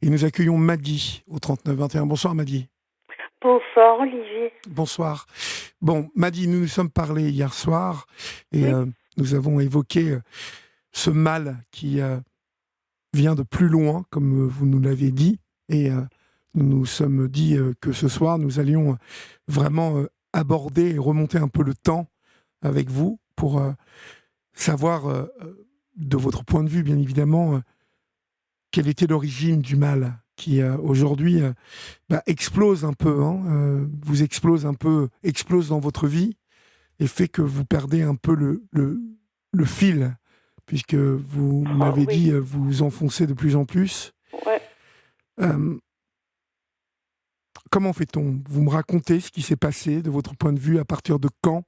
Et nous accueillons Madi au 39 21. Bonsoir Madi. Bonsoir Olivier. Bonsoir. Bon, Madi, nous nous sommes parlé hier soir et Oui, nous avons évoqué ce mal qui vient de plus loin, comme vous nous l'avez dit. Et nous nous sommes dit que ce soir, nous allions vraiment aborder et remonter un peu le temps avec vous pour savoir, de votre point de vue, bien évidemment, quelle était l'origine du mal qui aujourd'hui explose un peu, hein, vous explose un peu, explose dans votre vie et fait que vous perdez un peu le fil, puisque vous oh, m'avez oui, dit vous vous enfoncez de plus en plus. ouais. Euh, Comment fait-on? Vous me racontez ce qui s'est passé de votre point de vue, à partir de quand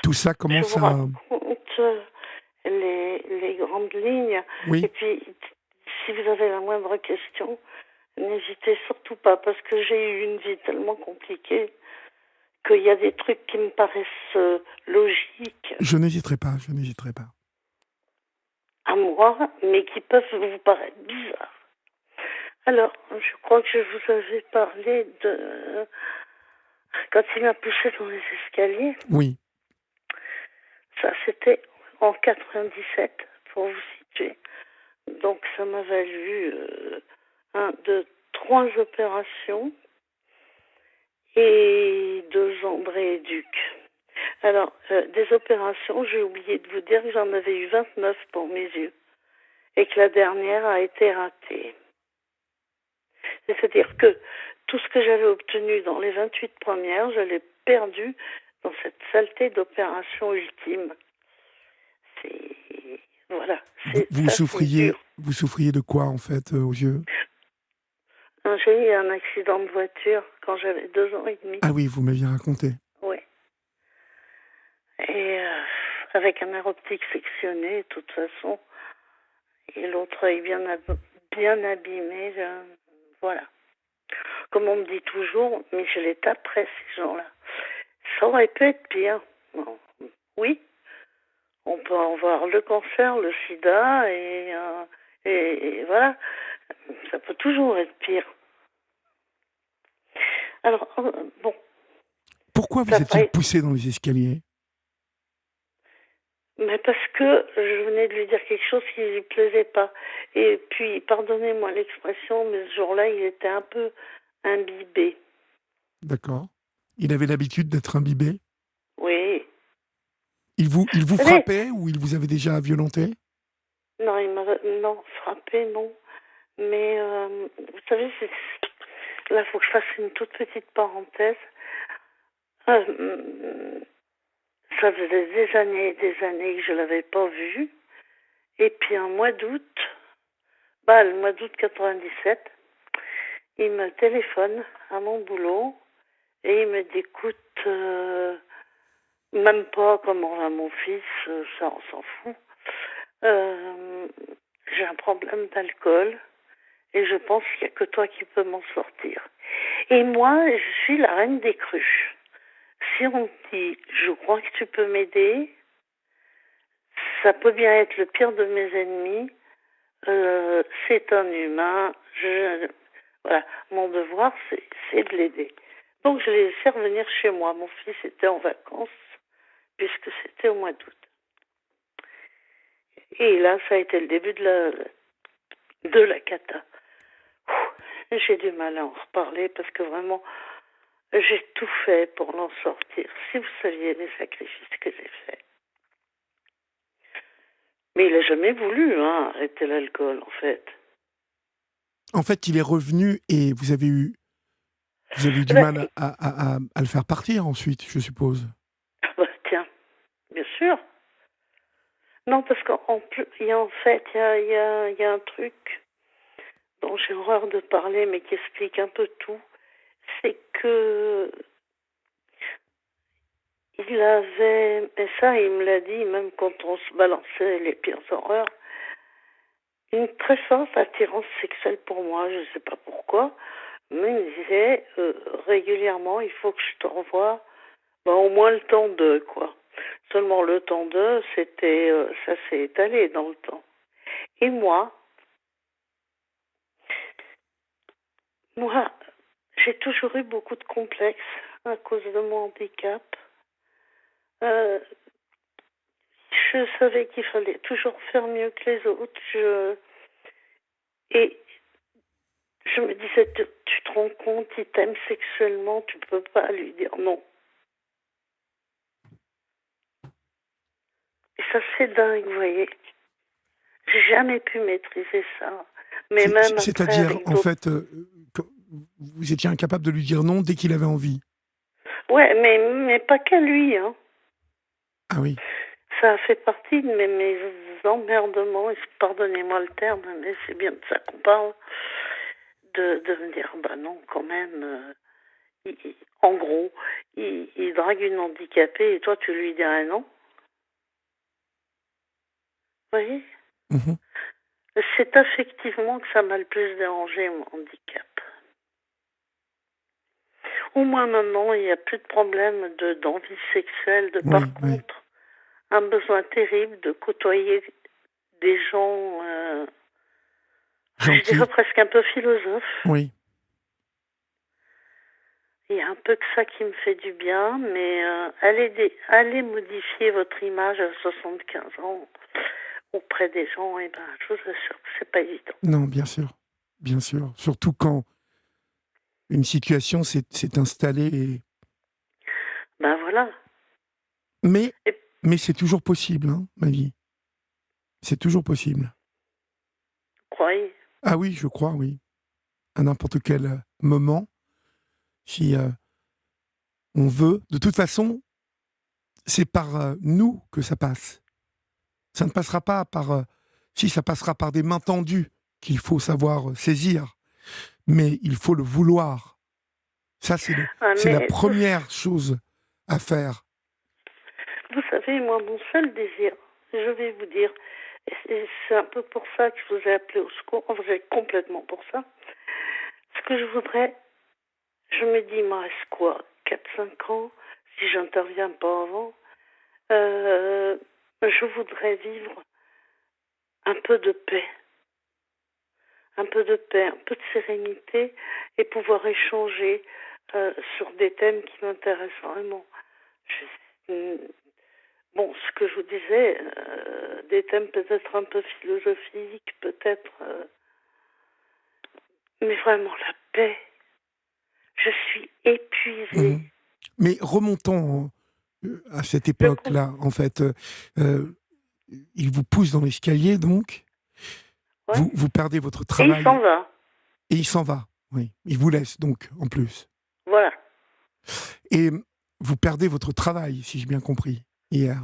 tout ça Je commence vous à... raconte les grandes lignes. Et Oui, puis, si vous avez la moindre question, n'hésitez surtout pas, parce que j'ai eu une vie tellement compliquée qu'il y a des trucs qui me paraissent logiques je n'hésiterai pas, je n'hésiterai pas. à moi, mais qui peuvent vous paraître bizarres. Alors, je crois que je vous avais parlé de... Quand il m'a poussé dans les escaliers, Oui, ça c'était en 97, pour vous situer. Donc ça m'a valu un, deux, trois opérations et 2 André-Duc. Alors, des opérations, j'ai oublié de vous dire que j'en avais eu 29 pour mes yeux et que la dernière a été ratée. C'est-à-dire que tout ce que j'avais obtenu dans les 28 premières, je l'ai perdu dans cette saleté d'opération ultime. C'est... Voilà, ça c'est dur. vous souffriez de quoi en fait aux yeux? J'ai eu un accident de voiture quand j'avais 2 ans et demi. Ah oui, vous m'aviez raconté. Oui. Et avec un nerf optique sectionné, de toute façon, et l'autre œil bien abîmé. Voilà. Comme on me dit toujours, mais je les taperais, ces gens-là. Ça aurait pu être pire. Bon. Oui, on peut avoir le cancer, le sida, et voilà. Ça peut toujours être pire. Alors, bon, Pourquoi ça vous n'a pas a-t-il été... poussé dans les escaliers? Mais parce que je venais de lui dire quelque chose qui ne lui plaisait pas. Et puis, pardonnez-moi l'expression, mais ce jour-là, il était un peu imbibé. D'accord. Il avait l'habitude d'être imbibé? Oui. Il vous Vous savez, frappait ou il vous avait déjà violenté? non, il m'a non, frappé, non. Mais vous savez, là, il faut que je fasse une toute petite parenthèse. Euh, Ça faisait des années et des années que je ne l'avais pas vu. Et puis, un mois d'août, le mois d'août 97, il me téléphone à mon boulot et il me dit, écoute, même pas comment va mon fils, ça on s'en fout. Euh, j'ai un problème d'alcool et je pense qu'il n'y a que toi qui peux m'en sortir. Et moi, je suis la reine des crues. Si on me dit, je crois que tu peux m'aider, ça peut bien être le pire de mes ennemis. C'est un humain. Voilà, mon devoir, c'est de l'aider. Donc, je l'ai laissé revenir chez moi. Mon fils était en vacances, puisque c'était au mois d'août. Et là, ça a été le début de la cata. J'ai du mal à en reparler parce que vraiment, j'ai tout fait pour l'en sortir. Si vous saviez les sacrifices que j'ai faits. Mais il n'a jamais voulu arrêter l'alcool, en fait. En fait, il est revenu et vous avez eu Eh du ben, mal à le faire partir ensuite, je suppose. tiens, bien sûr. Non, parce qu'en plus, en fait, il y a un truc dont j'ai horreur de parler, mais qui explique un peu tout. C'est que il avait, et ça, il me l'a dit, même quand on se balançait les pires horreurs, une très forte attirance sexuelle pour moi. Je ne sais pas pourquoi, mais il me disait régulièrement, il faut que je te revoie, au moins le temps de, quoi. Seulement le temps de, ça s'est étalé dans le temps. Et moi, Moi, j'ai toujours eu beaucoup de complexes à cause de mon handicap. Euh, je savais qu'il fallait toujours faire mieux que les autres. Et je me disais, tu te rends compte, il t'aime sexuellement, tu peux pas lui dire non. Et ça, c'est dingue, vous voyez. J'ai jamais pu maîtriser ça. Mais même après, C'est-à-dire, avec en d'autres. fait, que vous étiez incapable de lui dire non dès qu'il avait envie. Ouais, mais pas qu'à lui, hein. Ah oui. Ça a fait partie de mes emmerdements, pardonnez-moi le terme, mais c'est bien de ça qu'on parle, de me dire, bah non, quand même, en gros, il drague une handicapée et toi tu lui dirais non. Vous voyez? Mhm. C'est effectivement que ça m'a le plus dérangé, mon handicap. Au moins maintenant, il n'y a plus de problème d'envie sexuelle. Par Oui, oui. contre, un besoin terrible de côtoyer des gens, je dirais Gentil. presque un peu philosophes. Oui. Il y a un peu que ça qui me fait du bien, mais allez modifier votre image à 75 ans auprès des gens, et ben, je vous assure que c'est pas évident. Non, bien sûr. Bien sûr. Surtout quand une situation s'est installée. Ben voilà. Mais, Et mais c'est toujours possible, hein, ma vie. C'est toujours possible. croyez. Ah oui, je crois, oui. À n'importe quel moment, si on veut. De toute façon, c'est par nous que ça passe. Ça ne passera pas par... si, ça passera par des mains tendues qu'il faut savoir saisir. Mais il faut le vouloir. Ça, Ah, c'est la mais première chose à faire. vous savez, moi, mon seul désir, je vais vous dire, et c'est un peu pour ça que je vous ai appelé au secours, enfin, c'est complètement pour ça. Ce que je voudrais, je me dis, il me reste quoi, 4 5 ans, si j'interviens pas avant, je voudrais vivre un peu de paix, un peu de paix, un peu de sérénité et pouvoir échanger sur des thèmes qui m'intéressent vraiment. Bon, ce que je vous disais, des thèmes peut-être un peu philosophiques, peut-être, mais vraiment la paix. Je suis épuisée. Mhm. Mais remontons à cette Je époque-là, en fait. Euh, il vous pousse dans l'escalier, donc. ouais. Vous perdez votre Et il s'en travail va. et il s'en va. Oui. Il vous laisse, donc, en plus. Voilà. Et vous perdez votre travail, si j'ai bien compris, hier.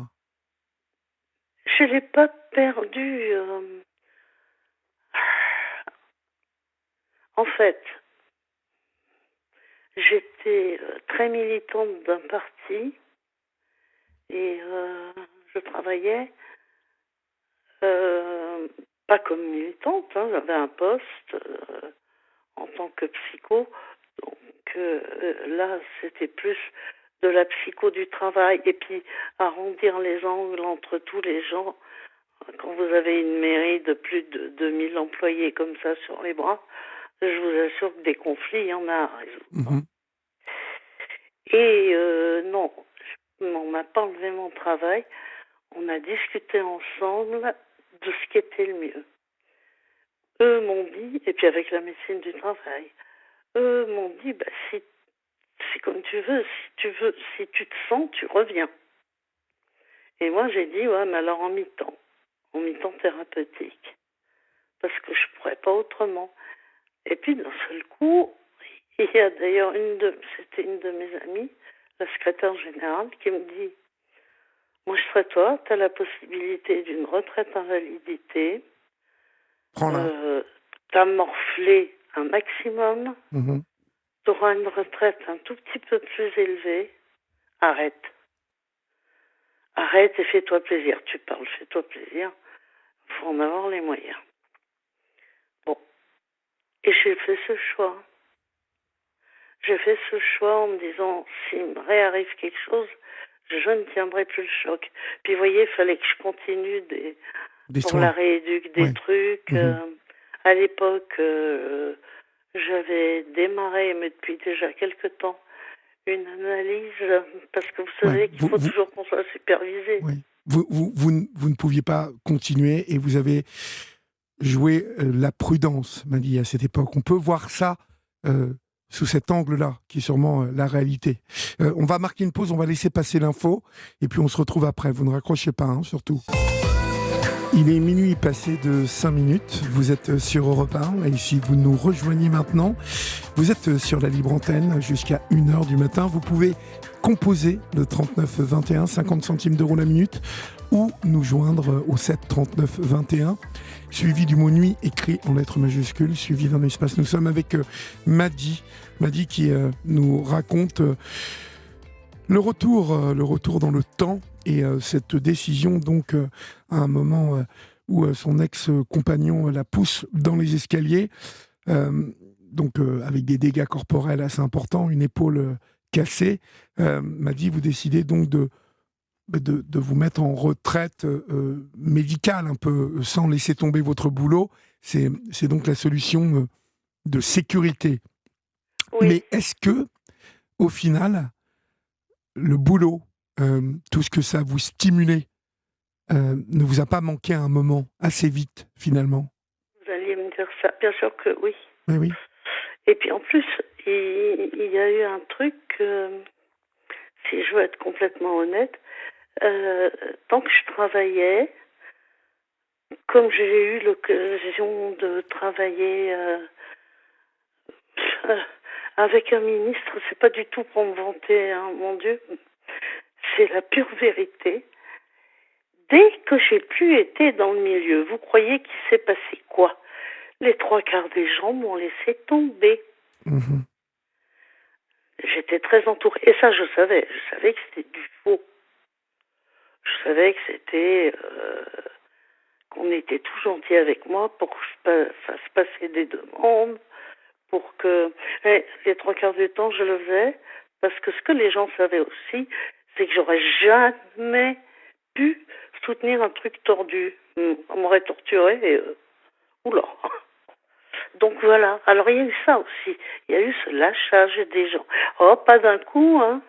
Je l'ai pas perdu. En fait, j'étais très militante d'un parti et je travaillais euh, pas comme militante, hein, j'avais un poste en tant que psycho. Donc là, c'était plus de la psycho du travail et puis arrondir les angles entre tous les gens. Quand vous avez une mairie de plus de 2000 employés comme ça sur les bras, je vous assure que des conflits, il y en a à résoudre. Mhm. Et non, on m'a pas enlevé mon travail. On a discuté ensemble de ce qui était le mieux. Eux m'ont dit, et puis avec la médecine du travail, eux m'ont dit, bah, si c'est comme tu veux, si tu te sens, tu reviens. Et moi j'ai dit, ouais, mais alors en mi-temps thérapeutique, parce que je pourrais pas autrement. Et puis d'un seul coup, il y a d'ailleurs c'était une de mes amies, la secrétaire générale, qui me dit, moi je serais toi, tu as la possibilité d'une retraite invalidité, Prends-la. t'as morflé un maximum, Mhm. tu auras une retraite un tout petit peu plus élevée, arrête. Arrête et fais-toi plaisir. Tu parles, fais-toi plaisir. Il faut en avoir les moyens. Bon. Et j'ai fait ce choix. J'ai fait ce choix en me disant, s'il me réarrive quelque chose, je ne tiendrai plus le choc. Puis vous voyez, il fallait que je continue Des pour la soins. rééduque des Ouais. trucs. Mhm. À l'époque, j'avais démarré, mais depuis déjà quelque temps, une analyse, parce que vous Ouais, savez qu'il faut toujours qu'on soit supervisé. oui. Vous ne pouviez pas continuer et vous avez joué la prudence, m'a dit à cette époque. On peut voir ça sous cet angle-là, qui est sûrement la réalité. On va marquer une pause, on va laisser passer l'info, et puis on se retrouve après. Vous ne raccrochez pas, hein, surtout. Il est minuit passé de 5 minutes, vous êtes sur Europe 1, et si vous nous rejoignez maintenant, vous êtes sur la libre antenne jusqu'à 1h du matin. Vous pouvez composer le 39 21, 50 centimes d'euros la minute, ou nous joindre au 7 39 21, suivi du mot nuit écrit en lettres majuscules, suivi d'un espace. Nous sommes avec Madi qui nous raconte le retour dans le temps et cette décision donc à un moment où son ex-compagnon la pousse dans les escaliers, donc avec des dégâts corporels assez importants, une épaule cassée. Madi, vous décidez donc de vous mettre en retraite médicale un peu, sans laisser tomber votre boulot. C'est donc la solution de sécurité. Oui. Mais est-ce que, au final, le boulot, tout ce que ça vous stimulait, ne vous a pas manqué à un moment, assez vite, finalement? Vous alliez me dire ça. Bien sûr que oui. Oui, oui. Et puis en plus, il y a eu un truc, si je veux être complètement honnête, tant que je travaillais, comme j'ai eu l'occasion de travailler avec un ministre, c'est pas du tout pour me vanter, hein, mon Dieu, c'est la pure vérité. Dès que j'ai plus été dans le milieu, vous croyez qu'il s'est passé quoi? Les trois quarts des gens m'ont laissé tomber. Mmh. J'étais très entourée. Et ça, je savais que c'était du faux. Je savais que c'était... qu'on était tout gentil avec moi pour que je fasse passer des demandes, pour que... Et les trois quarts du temps, je le faisais, parce que ce que les gens savaient aussi, c'est que j'aurais jamais pu soutenir un truc tordu. On m'aurait torturé et... oula. Donc voilà. Alors il y a eu ça aussi. Il y a eu ce lâchage des gens. Oh, pas d'un coup, hein.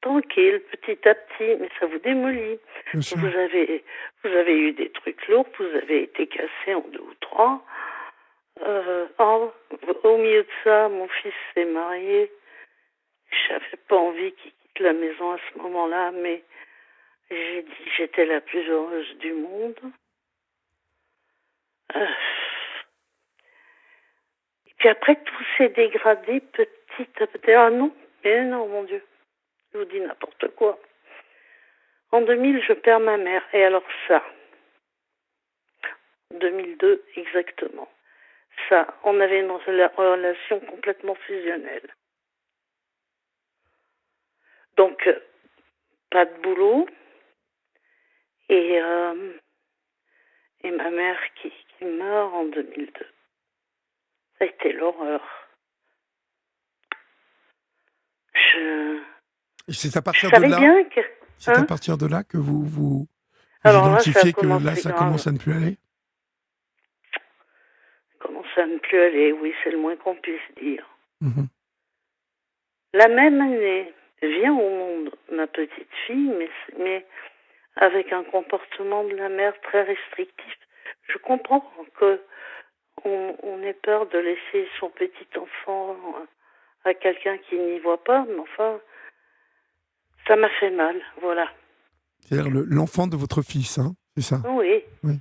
Tranquille, petit à petit, mais ça vous démolit. Bien sûr. Vous avez eu des trucs lourds, vous avez été cassé en 2 ou 3. Au milieu de ça, mon fils s'est marié. J'avais pas envie qu'il quitte la maison à ce moment-là, mais j'ai dit que j'étais la plus heureuse du monde. Et puis après, tout s'est dégradé petit à petit. Ah non, mais non, mon Dieu, je vous dis n'importe quoi. En 2000, je perds ma mère. Et alors ça, 2002 exactement. Ça, on avait une relation complètement fusionnelle. Donc, pas de boulot. Et ma mère qui meurt en 2002. Ça a été l'horreur. Et c'est à partir Je savais de là, bien que... c'est à partir de là que vous Alors là, identifiez que commencé là, ça grave. commence à ne plus aller? Commence à ne plus aller, oui, c'est le moins qu'on puisse dire. Mmh. La même année, vient au monde ma petite fille, mais avec un comportement de la mère très restrictif. Je comprends que on ait peur de laisser son petit enfant à quelqu'un qui n'y voit pas, mais enfin, ça m'a fait mal, voilà. C'est-à-dire l'enfant de votre fils, hein, c'est ça? Oui, Oui.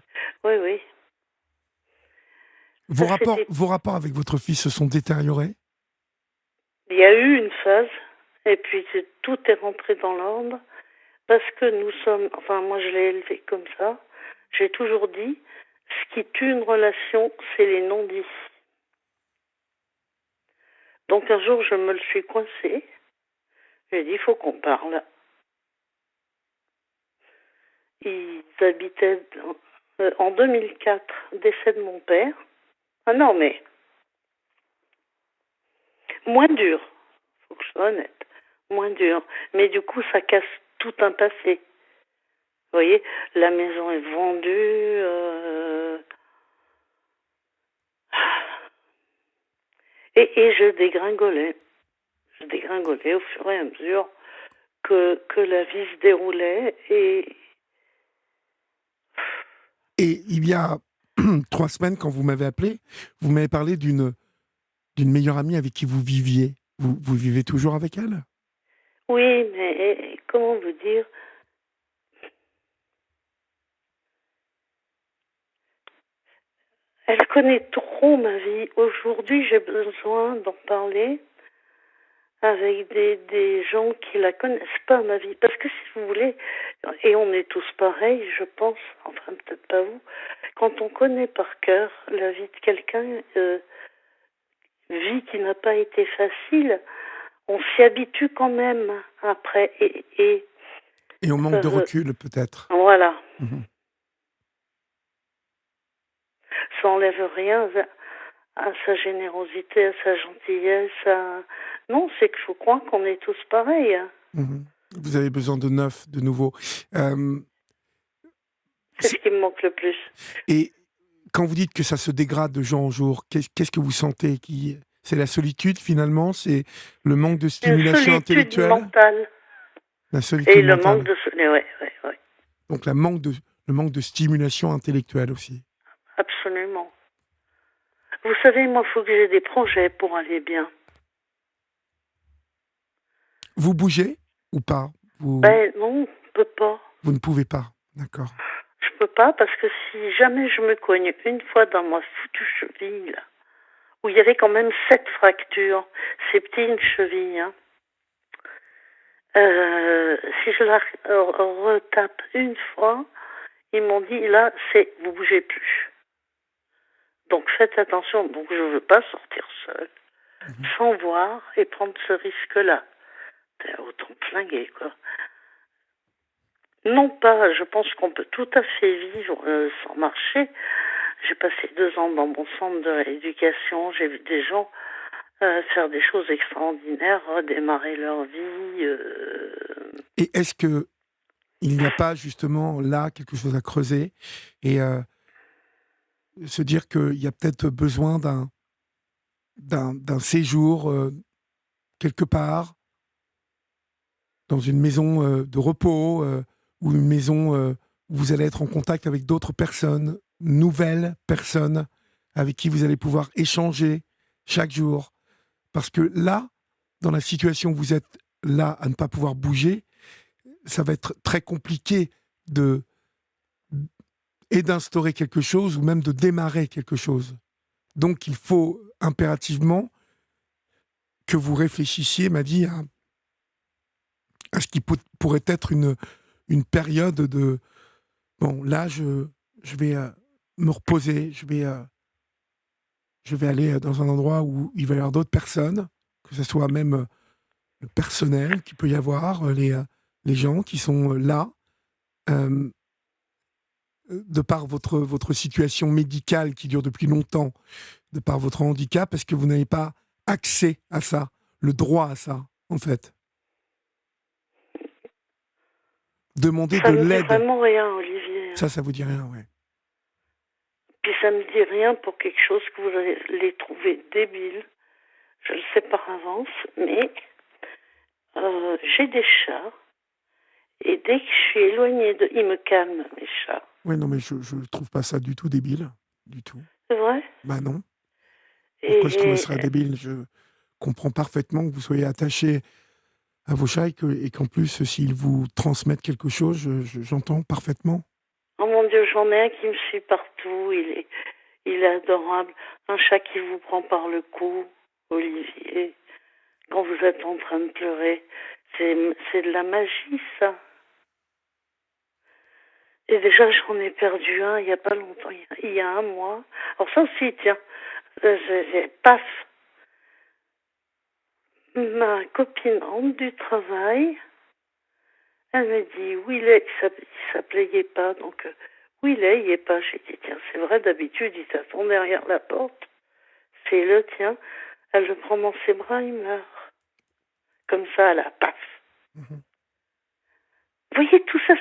oui, oui. Vos Ça, rapports avec votre fils se sont détériorés? Il y a eu une phase, et puis tout est rentré dans l'ordre, parce que nous sommes, enfin moi je l'ai élevé comme ça, j'ai toujours dit, ce qui tue une relation, c'est les non-dits. Donc un jour je me le suis coincé, j'ai dit, il faut qu'on parle. Ils habitaient en 2004, décès de mon père. Ah non, mais moins dur, faut que je sois honnête, moins dur. Mais du coup, ça casse tout un passé. Vous voyez, la maison est vendue. Et je dégringolais. Je dégringolais au fur et à mesure que la vie se déroulait. Et il y a 3 semaines, quand vous m'avez appelé, vous m'avez parlé d'une meilleure amie avec qui vous viviez. Vous vivez toujours avec elle? Oui, mais comment vous dire? Elle connaît trop ma vie. Aujourd'hui, j'ai besoin d'en parler avec des gens qui la connaissent pas, ma vie. Parce que si vous voulez, et on est tous pareils, je pense, enfin peut-être pas vous, quand on connaît par cœur la vie de quelqu'un, vie qui n'a pas été facile, on s'y habitue quand même après. Et on manque de recul, peut-être. Voilà. Mhm. Ça enlève rien à sa générosité, à sa gentillesse. Non, c'est qu'il faut croire qu'on est tous pareils. Mhm. Vous avez besoin de neuf, de nouveau. C'est ce qui me manque le plus. Et quand vous dites que ça se dégrade de jour en jour, qu'est-ce que vous sentez C'est la solitude, finalement? C'est le manque de stimulation Une solitude intellectuelle? mentale. La solitude Et le mentale. manque de... Ouais. Donc le manque de stimulation intellectuelle aussi. Absolument. Vous savez, moi, il faut que j'ai des projets pour aller bien. Vous bougez ou pas? Ben non, je peux pas. Vous ne pouvez pas, d'accord. Je peux pas parce que si jamais je me cogne une fois dans ma foutue cheville, là, où il y avait quand même 7 fractures, c'est petit une cheville, hein. Si je la retape une fois, ils m'ont dit là, vous bougez plus. Donc faites attention. Donc je veux pas sortir seule, sans voir et prendre ce risque-là. Autant flinguer, quoi. Non pas, je pense qu'on peut tout à fait vivre sans marcher. J'ai passé 2 ans dans mon centre de rééducation. J'ai vu des gens faire des choses extraordinaires, redémarrer leur vie. Et est-ce que il n'y a pas justement là quelque chose à creuser et se dire qu'il y a peut-être besoin d'un séjour quelque part, dans une maison de repos ou une maison où vous allez être en contact avec d'autres personnes, nouvelles personnes avec qui vous allez pouvoir échanger chaque jour. Parce que là, dans la situation où vous êtes là à ne pas pouvoir bouger, ça va être très compliqué d'instaurer quelque chose ou même de démarrer quelque chose. Donc il faut impérativement que vous réfléchissiez, m'a dit, à ce qui pourrait être une période de... Bon, là, je vais me reposer, je vais aller dans un endroit où il va y avoir d'autres personnes, que ce soit même le personnel qu'il peut y avoir, les gens qui sont là, euh, de par votre situation médicale qui dure depuis longtemps, de par votre handicap, est-ce que vous n'avez pas accès à ça, le droit à ça, en fait? Demander Ça de me dit l'aide. vraiment rien, Olivier. Ça vous dit rien, ouais. Puis ça me dit rien pour quelque chose que vous allez trouver débile. Je le sais par avance, mais j'ai des chats. Et dès que je suis éloignée ils me calment, mes chats. Oui, non, mais je trouve pas ça du tout débile. Du tout. C'est vrai? Bah non. Pourquoi je trouverais ça débile? Je comprends parfaitement que vous soyez attaché à vos chats et qu'en plus, s'ils vous transmettent quelque chose, j'entends parfaitement. Oh mon Dieu, j'en ai un qui me suit partout. Il est adorable. Un chat qui vous prend par le cou, Olivier, quand vous êtes en train de pleurer. C'est de la magie, ça. Et déjà, j'en ai perdu un il n'y a pas longtemps, il y a 1 mois. Alors ça aussi, tiens, paf, ma copine rentre du travail, elle me dit où il est, il s'appelait Yepa, donc où il est Yepa. J'ai dit tiens, c'est vrai, d'habitude il t'attend derrière la porte, c'est le tien. Elle le prend dans ses bras, il meurt. Comme ça, à la paf. Vous voyez, tout ça,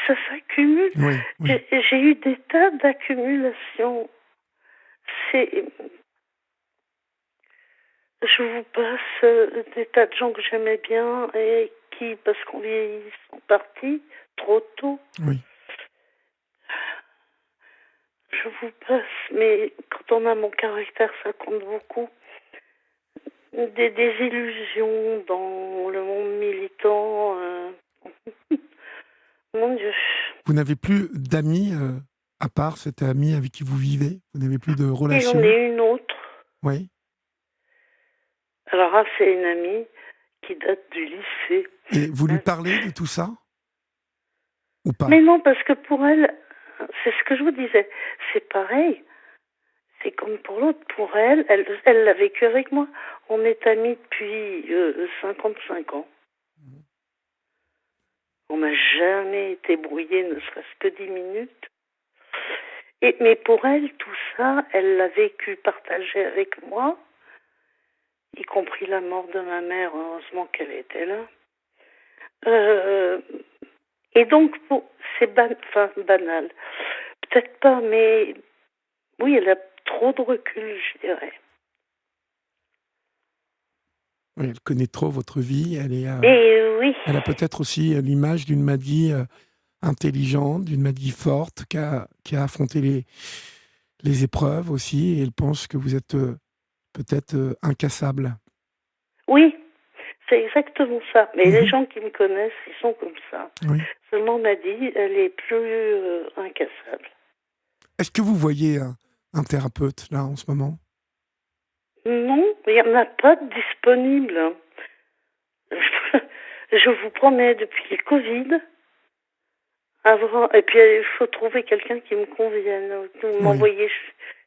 ça s'accumule. Oui. J'ai eu des tas d'accumulations. C'est... je vous passe des tas de gens que j'aimais bien et qui, parce qu'on vieillit, sont partis trop tôt. Oui. Je vous passe, mais quand on a mon caractère, ça compte beaucoup. Des désillusions dans le monde militant. Mon Dieu. Vous n'avez plus d'amis, à part cet ami avec qui vous vivez? Vous n'avez plus de Et relation? j'en ai une autre. Oui. Alors là, c'est une amie qui date du lycée. Et vous lui parlez de tout ça? Ou pas? Mais non, parce que pour elle, c'est ce que je vous disais, c'est pareil. C'est comme pour l'autre. Pour elle, elle l'a vécu avec moi. On est amis depuis 55 ans. On n'a jamais été brouillés, ne serait-ce que 10 minutes. Mais pour elle, tout ça, elle l'a vécu, partagé avec moi, y compris la mort de ma mère, heureusement qu'elle était là. Et donc, c'est banal. Peut-être pas, mais oui, elle a trop de recul, je dirais. Oui, elle connaît trop votre vie. Et oui. Elle a peut-être aussi l'image d'une Maddy intelligente, d'une Maddy forte, qui a affronté les épreuves aussi, et elle pense que vous êtes peut-être incassable. Oui, c'est exactement ça. Mais les gens qui me connaissent, ils sont comme ça. Oui. Seulement Maddy, elle est plus incassable. Est-ce que vous voyez un thérapeute, là, en ce moment? Non, il n'y en a pas de disponible. Je vous promets, depuis le Covid, et puis il faut trouver quelqu'un qui me convienne. Vous m'envoyez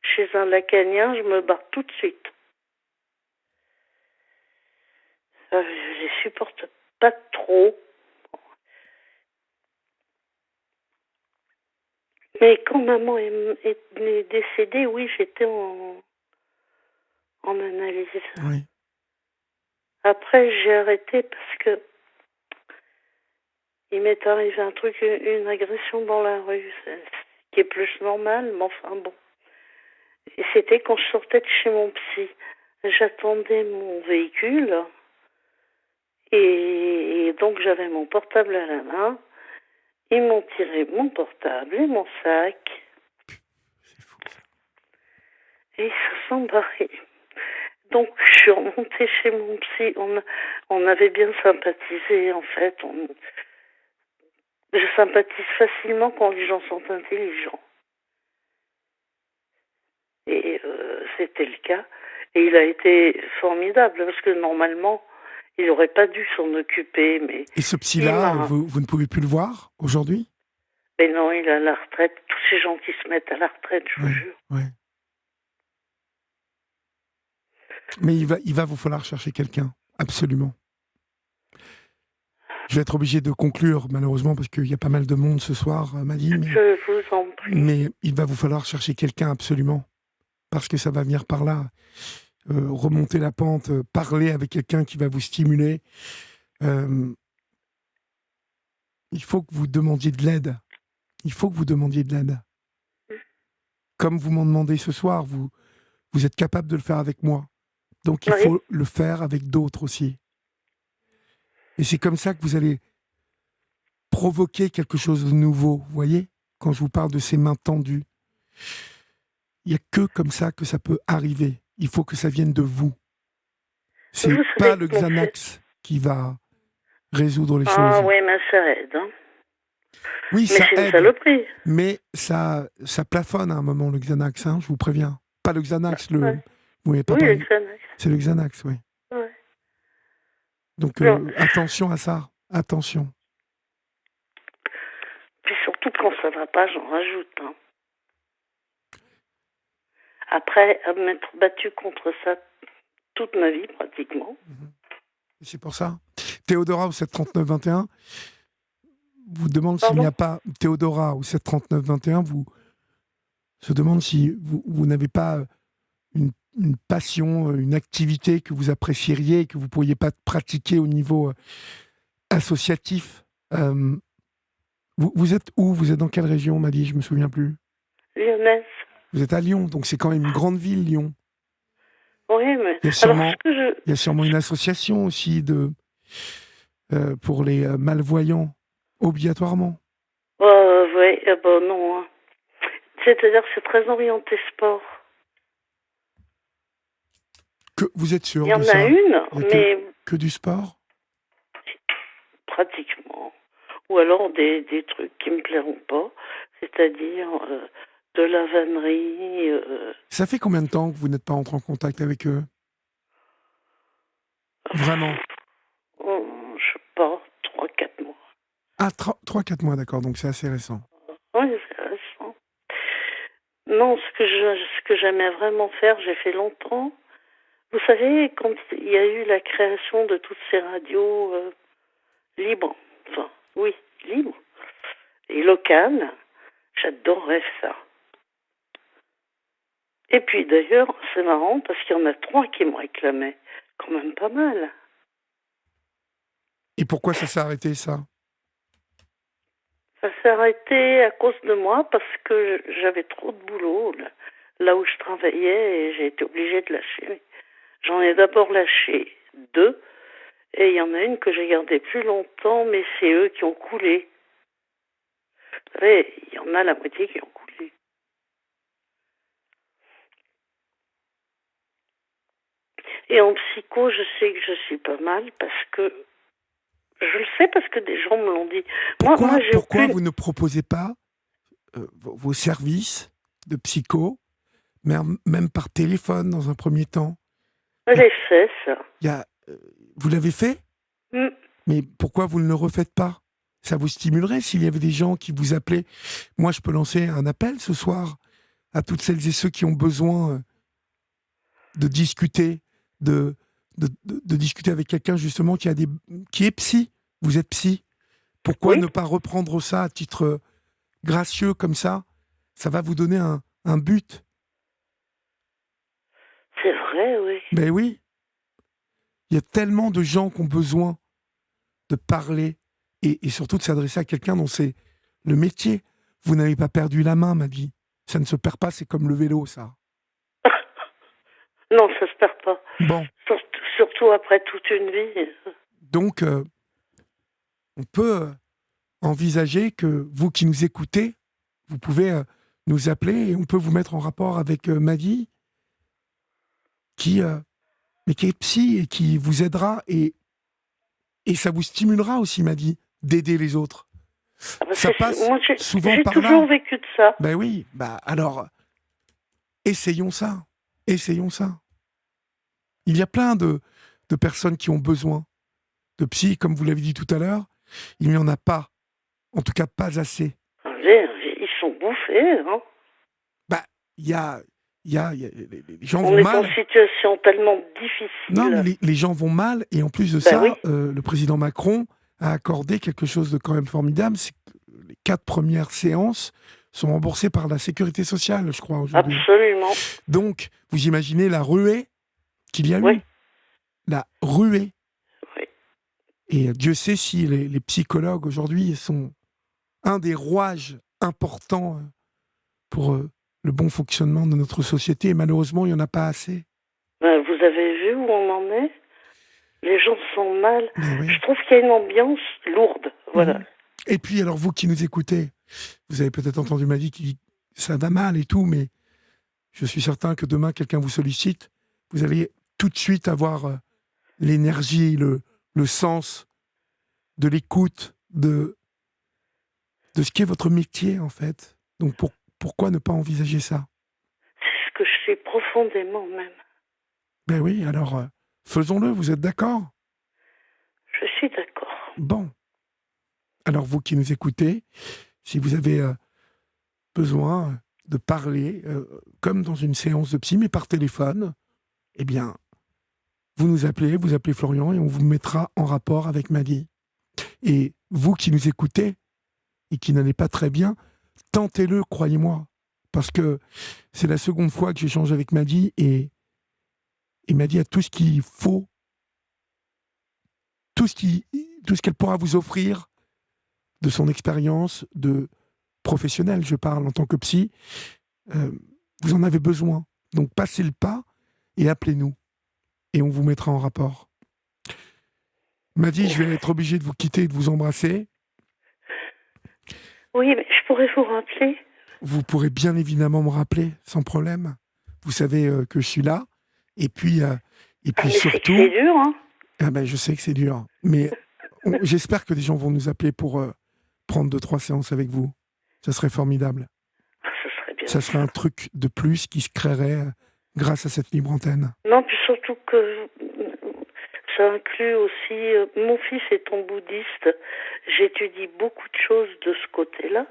chez un lacanien, je me barre tout de suite. Je les supporte pas trop. Mais quand maman est décédée, oui, j'étais en analyse. Oui. Après, j'ai arrêté parce que il m'est arrivé un truc, une agression dans la rue, qui est plus normal, mais enfin bon. Et c'était quand je sortais de chez mon psy. J'attendais mon véhicule et donc j'avais mon portable à la main. Ils m'ont tiré mon portable et mon sac. C'est fou, ça. Et ils se sont barrés. Donc je suis remontée chez mon psy. On avait bien sympathisé en fait. Je sympathise facilement quand les gens sont intelligents. Et c'était le cas. Et il a été formidable parce que normalement, il n'aurait pas dû s'en occuper. Mais et ce psy-là, vous ne pouvez plus le voir aujourd'hui? Mais non, il est à la retraite. Tous ces gens qui se mettent à la retraite, je vous jure. Ouais. Mais il va vous falloir chercher quelqu'un, absolument. Je vais être obligé de conclure, malheureusement, parce qu'il y a pas mal de monde ce soir, Maddy. Je vous en prie. Mais il va vous falloir chercher quelqu'un, absolument. Parce que ça va venir par là. Remonter la pente, parler avec quelqu'un qui va vous stimuler. Il faut que vous demandiez de l'aide. Il faut que vous demandiez de l'aide. Comme vous m'en demandez ce soir, vous êtes capable de le faire avec moi. Donc il faut le faire avec d'autres aussi. Et c'est comme ça que vous allez provoquer quelque chose de nouveau, vous voyez? Quand je vous parle de ces mains tendues, il n'y a que comme ça que ça peut arriver. Il faut que ça vienne de vous. C'est pas le Xanax qui va résoudre les choses. Ah oui, mais ça aide. Hein. Oui, mais ça c'est aide. Une saloperie. Mais ça plafonne à un moment, le Xanax, hein, je vous préviens. Pas le Xanax, Oui, le Xanax. C'est le Xanax, oui. Ouais. Donc, attention à ça. Attention. Puis surtout, quand ça va pas, j'en rajoute. Hein. Après, à m'être battue contre ça toute ma vie, pratiquement. C'est pour ça. Théodora au 739-21 vous demande s'il n'y a pas... Théodora au 739-21 vous se demande si vous n'avez pas une passion, une activité que vous apprécieriez et que vous ne pourriez pas pratiquer au niveau associatif. Vous êtes où? Vous êtes dans quelle région, Maddy? Je ne me souviens plus. Lyonnaise. Vous êtes à Lyon, donc c'est quand même une grande ville, Lyon. Oui, mais Il y a alors sûrement, ce que je... il y a sûrement une association aussi pour les malvoyants, obligatoirement. Oui, ben non. Hein. C'est-à-dire que c'est très orienté sport. Que, vous êtes Il sûr y de en a ça? une, Il y a mais que du sport? pratiquement. Ou alors des trucs qui me plairont pas, c'est-à-dire de la vannerie. Ça fait combien de temps que vous n'êtes pas entré en contact avec eux? Vraiment? Je sais pas, 3, 4 mois. Ah, 3-4 mois, d'accord, donc c'est assez récent. Oui, c'est récent. Non, ce que j'aimais vraiment faire, j'ai fait longtemps. Vous savez, quand il y a eu la création de toutes ces radios libres, enfin, oui, libres, et locales, j'adorais ça. Et puis d'ailleurs, c'est marrant parce qu'il y en a 3 qui me réclamaient. Quand même pas mal. Et pourquoi ça s'est arrêté, ça? Ça s'est arrêté à cause de moi parce que j'avais trop de boulot là où je travaillais et j'ai été obligée de lâcher. J'en ai d'abord lâché 2 et il y en a une que j'ai gardée plus longtemps, mais c'est eux qui ont coulé. Vous savez, il y en a la moitié qui ont coulé. Et en psycho, je sais que je suis pas mal parce que je le sais parce que des gens me l'ont dit. Moi, j'ai Pourquoi aucune... vous ne proposez pas vos services de psycho, même par téléphone dans un premier temps? Je l'ai fait, ça. Il y a, vous l'avez fait? Mm. Mais pourquoi vous ne le refaites pas? Ça vous stimulerait s'il y avait des gens qui vous appelaient. Moi, je peux lancer un appel ce soir à toutes celles et ceux qui ont besoin de discuter, de discuter avec quelqu'un justement qui est psy. Vous êtes psy. Pourquoi Oui, ne pas reprendre ça à titre gracieux comme ça? Ça va vous donner un but. c'est vrai, oui. Ben oui, il y a tellement de gens qui ont besoin de parler et surtout de s'adresser à quelqu'un dont c'est le métier. Vous n'avez pas perdu la main, ma vie. Ça ne se perd pas, c'est comme le vélo, ça. Non, ça se perd pas. Bon, Surtout après toute une vie. donc on peut envisager que vous qui nous écoutez, vous pouvez nous appeler et on peut vous mettre en rapport avec Maddy, mais qui est psy et qui vous aidera et ça vous stimulera aussi, Maddy, d'aider les autres. Ah bah Ça passe moi, souvent j'ai par toujours là. vécu de ça. Ben oui, bah alors, essayons ça. Essayons ça. Il y a plein de personnes qui ont besoin de psy, comme vous l'avez dit tout à l'heure. Il n'y en a pas. En tout cas, pas assez. Ils sont bouffés, hein. Bah, il y a, les gens On vont est mal. en situation tellement Non, mais difficile. les gens vont mal. Et en plus de Ben ça, oui. le président Macron a accordé quelque chose de quand même formidable. C'est que les 4 premières séances sont remboursées par la sécurité sociale, je crois, aujourd'hui. Absolument. Donc, vous imaginez la ruée qu'il y a eu. Oui. La ruée. Oui. Et Dieu sait si les psychologues aujourd'hui sont un des rouages importants pour le bon fonctionnement de notre société. Et malheureusement, il n'y en a pas assez. Ben, vous avez vu où on en est? Les gens sont mal. Mais oui. Je trouve qu'il y a une ambiance lourde. Voilà. Et puis, alors vous qui nous écoutez, vous avez peut-être entendu ma vie qui dit ça va mal et tout, mais je suis certain que demain, quelqu'un vous sollicite, vous allez tout de suite avoir l'énergie, le sens de l'écoute, de ce qu'est votre métier, en fait. Donc, pourquoi ne pas envisager ça? C'est ce que je suis profondément même. Ben oui, alors, faisons-le, vous êtes d'accord? Je suis d'accord. Bon. Alors, vous qui nous écoutez, si vous avez besoin de parler, comme dans une séance de psy, mais par téléphone, eh bien, vous appelez Florian et on vous mettra en rapport avec Maddy. Et vous qui nous écoutez et qui n'allez pas très bien, tentez-le, croyez-moi. Parce que c'est la seconde fois que j'échange avec Maddy et Maddy a tout ce qu'il faut, tout ce qu'elle pourra vous offrir de son expérience de professionnelle, je parle en tant que psy. Vous en avez besoin. Donc passez le pas et appelez-nous. et on vous mettra en rapport. Madi, je vais être obligé de vous quitter et de vous embrasser. Oui, mais je pourrais vous rappeler. Vous pourrez bien évidemment me rappeler, sans problème. Vous savez que je suis là. Et puis Mais surtout... c'est dur, hein. Ah ben, je sais que c'est dur. Mais j'espère que des gens vont nous appeler pour prendre 2-3 séances avec vous. Ça serait formidable. Ce serait bien. Ça serait un truc de plus qui se créerait grâce à cette libre antenne. Non, puis surtout que ça inclut aussi... mon fils étant bouddhiste, j'étudie beaucoup de choses de ce côté-là.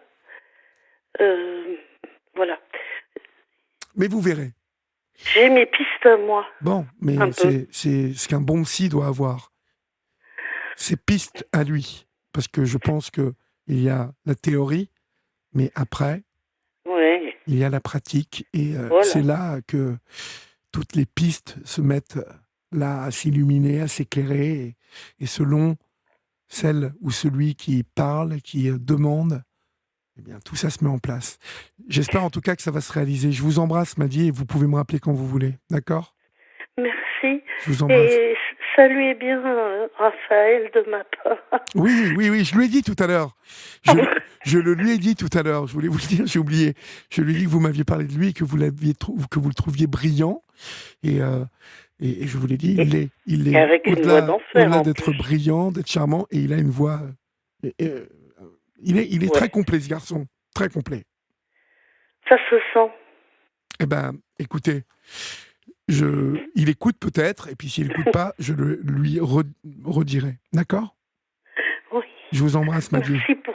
Voilà. Mais vous verrez. J'ai mes pistes à moi. Bon, mais c'est ce qu'un bon psy doit avoir. Ses pistes à lui. Parce que je pense qu'il y a la théorie, mais après, Ouais. il y a la pratique. Et Voilà. c'est là que toutes les pistes se mettent là à s'illuminer, à s'éclairer. Et selon celle ou celui qui parle, qui demande, eh bien, tout ça se met en place. J'espère en tout cas que ça va se réaliser. Je vous embrasse, Madi, et vous pouvez me rappeler quand vous voulez. D'accord ? Merci. Je vous embrasse. Et saluez bien Raphaël de ma part. Oui, je lui ai dit tout à l'heure. Je le lui ai dit tout à l'heure. Je voulais vous le dire, j'ai oublié. Je lui ai dit que vous m'aviez parlé de lui, que vous le trouviez brillant. Et je vous l'ai dit, il est avec une voix d'enfer, au-delà en d'être plus. brillant, d'être charmant, et il a une voix... il est Ouais. très complet, ce garçon. Très complet. Ça se sent. Eh ben, écoutez, il écoute peut-être, et puis s'il n'écoute pas, je lui redirai. D'accord ? Oui. Je vous embrasse, Madi. Merci pour